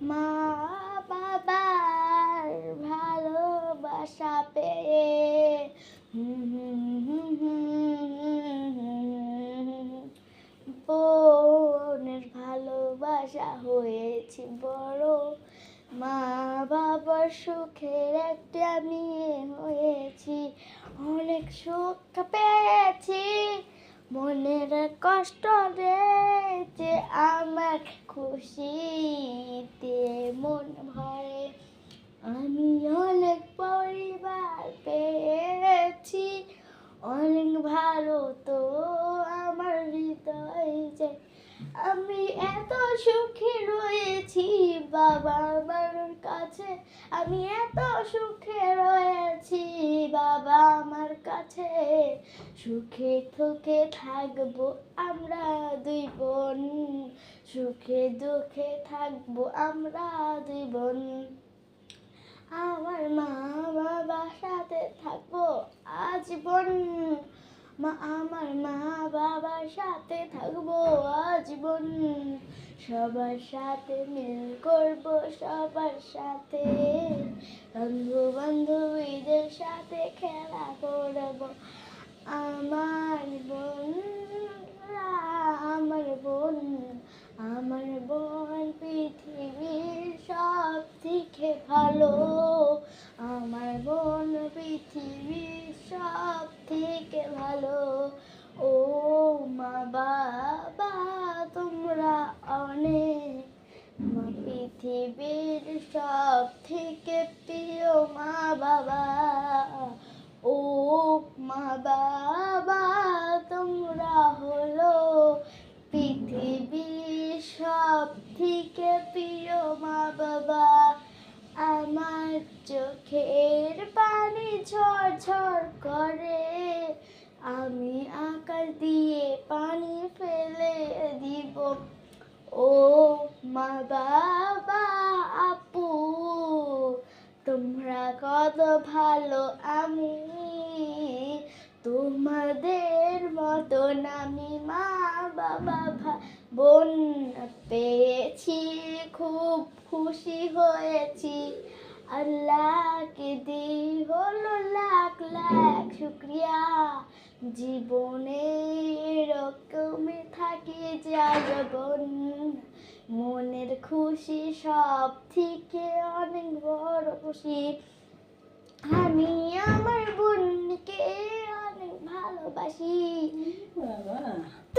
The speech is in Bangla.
মা বাবার ভালোবাসা পেয়ে বোনের ভালোবাসা হয়েছি বড়, মা বাবার সুখের একটা মেয়ে হয়েছি, অনেক সুখ পেয়েছি, মনের কষ্ট রয়েছে আমার, খুশিতে মন ভরে। আমি অনেক পরিবার পেয়েছি, অনেক ভালো তো আমার হৃদয় যে, আমি এত সুখে রয়েছি বাবা আমার কাছে, আমি এত সুখে রয়েছি বাবা আমার কাছে, সুখে সুখে থাকবো আমরা দুই বোন, সুখে দুঃখে থাকবো আমরা দুই বোন, আমার মা বাবার সাথে থাকবো আজীবন, আমার মা বাবার সাথে থাকবো আজীবন, সবার সাথে মিল করবো সবার সাথে, বন্ধু বান্ধবীদের সাথে খেলা করবো, আমার বোন আমার বোন আমার বোন পৃথিবীর সব থেকে ভালো, আমার বোন পৃথিবীর সব থেকে ভালো। ও মা বাবা তোমরা অনেক, মা পৃথিবীর সব থেকে প্রিয় মা বাবা, ও মা বাবা তোমরা হলো পৃথিবীর সব থেকে প্রিয় মা বাবা, আমার চোখের পানি ঝরঝর করে, আমি আকাশ দিয়ে পানি ফেলে দিব, ও মা বাবা আপু তোমরা কত ভালো, আমি তোমাদের মতন আমি মা বাবা বোন পেয়েছি, খুব খুশি হয়েছি, আল্লাহকে দিই হলো লাখ লাখ শুকরিয়া, জীবনে এরকমই থাকি যাবন, মনের খুশি সব থেকে অনেক বড় খুশি, আমি আমার বোনকে অনেক ভালোবাসি।